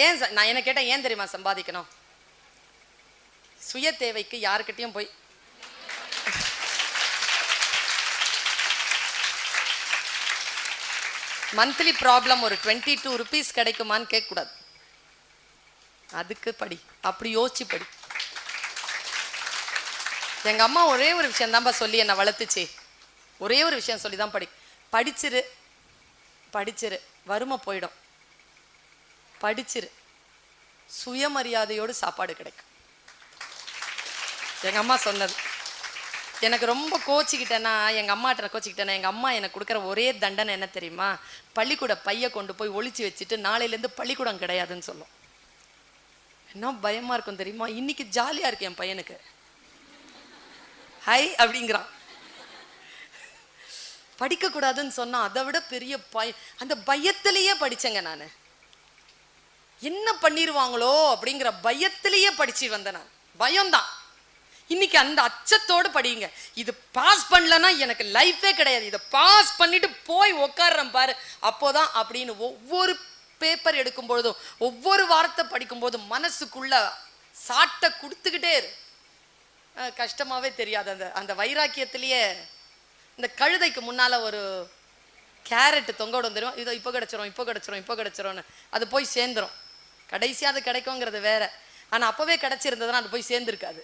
ஏன் நான் என்ன கேட்டேன், ஏன் தெரியுமா சம்பாதிக்கணும்? சுய தேவைக்கு யாருக்கிட்டையும் போய் மந்த்லி ப்ராப்ளம் ஒரு 22 rupees கிடைக்குமான்னு கேட்கக்கூடாது. அதுக்கு படி, அப்படி யோசிச்சு படி. எங்க அம்மா ஒரே ஒரு விஷயம் தான்ப்பா சொல்லி என்னை வளர்த்துச்சு. ஒரே ஒரு விஷயம் சொல்லி தான் படிச்சிரு படிச்சிரு, வறுமை போயிடும். படிச்சிரு, சுயமரியாதையோடு சாப்பாடு கிடைக்கும். எங்க அம்மா சொன்னது. எனக்கு ரொம்ப கோச்சிக்கிட்டேன்னா, எங்க அம்மாட்ட கோச்சிக்கிட்டேன்னா, எங்க அம்மா எனக்கு கொடுக்குற ஒரே தண்டனை என்ன தெரியுமா? பள்ளிக்கூட பைய கொண்டு போய் ஒளிச்சு வச்சுட்டு நாளையிலேருந்து பள்ளிக்கூடம் கிடையாதுன்னு சொல்லும். என்ன பயமா இருக்கும் தெரியுமா? இன்னைக்கு ஜாலியா இருக்கு என் பையனுக்கு. ஹை அப்படிங்கிறான். படிக்கக்கூடாதுன்னு சொன்னா அதை விட பெரிய அந்த பயத்திலேயே படிச்சேங்க நான். என்ன பண்ணிடுவாங்களோ அப்படிங்கிற பயத்திலேயே படிச்சு வந்தேன் நான். பயம்தான். இன்னைக்கு அந்த அச்சத்தோடு படிங்க. இது பாஸ் பண்ணலன்னா எனக்கு லைஃபே கிடையாது, இதை பாஸ் பண்ணிட்டு போய் உட்கார்றேன் பாரு அப்போதான் அப்படின்னு ஒவ்வொரு பேப்பர் எடுக்கும் பொழுதும் ஒவ்வொரு வார்த்தை படிக்கும் போதும் மனசுக்குள்ள சாட்டை கொடுத்துக்கிட்டே இரு. கஷ்டமாவே தெரியாது. அந்த அந்த வைராக்கியத்திலேயே இந்த கழுதைக்கு முன்னால ஒரு கேரட் தொங்க விடும் தெரியும். இதோ இப்போ கிடைச்சிரும் இப்போ கிடைச்சிரும் இப்போ கிடைச்சிரும்னு அது போய் சேர்ந்துரும். கடைசியாக அது கிடைக்குங்கிறது வேற. ஆனால் அப்போவே கிடைச்சிருந்ததுன்னா அது போய் சேர்ந்துருக்காது.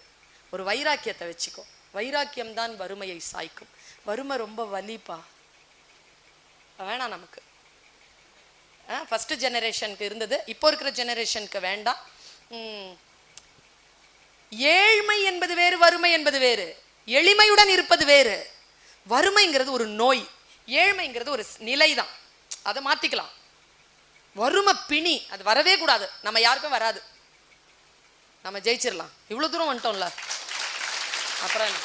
ஒரு வைராக்கியத்தை வச்சுக்கோ. வைராக்கியம் தான் வறுமையை சாய்க்கும். வறுமை ரொம்ப வலிப்பா, வேணாம் நமக்கு. ஃபர்ஸ்ட் ஜெனரேஷனுக்கு இருந்தது, இப்போ இருக்கிற ஜெனரேஷனுக்கு வேண்டாம். ஏழ்மை என்பது வேறு, வறுமை என்பது வேறு. எளிமையுடன் இருப்பது வேறு. வறுமைங்கிறது ஒரு நோய், ஏழ்மைங்கிறது ஒரு நிலைதான். அதை மாத்திக்கலாம். வறுமை பிணி, அது வரவே கூடாது. நம்ம யாருக்கும் வராது. நம்ம ஜெயிச்சிடலாம். இவ்வளவு தூரம் வந்துட்டோம்ல, அப்புறம் என்ன?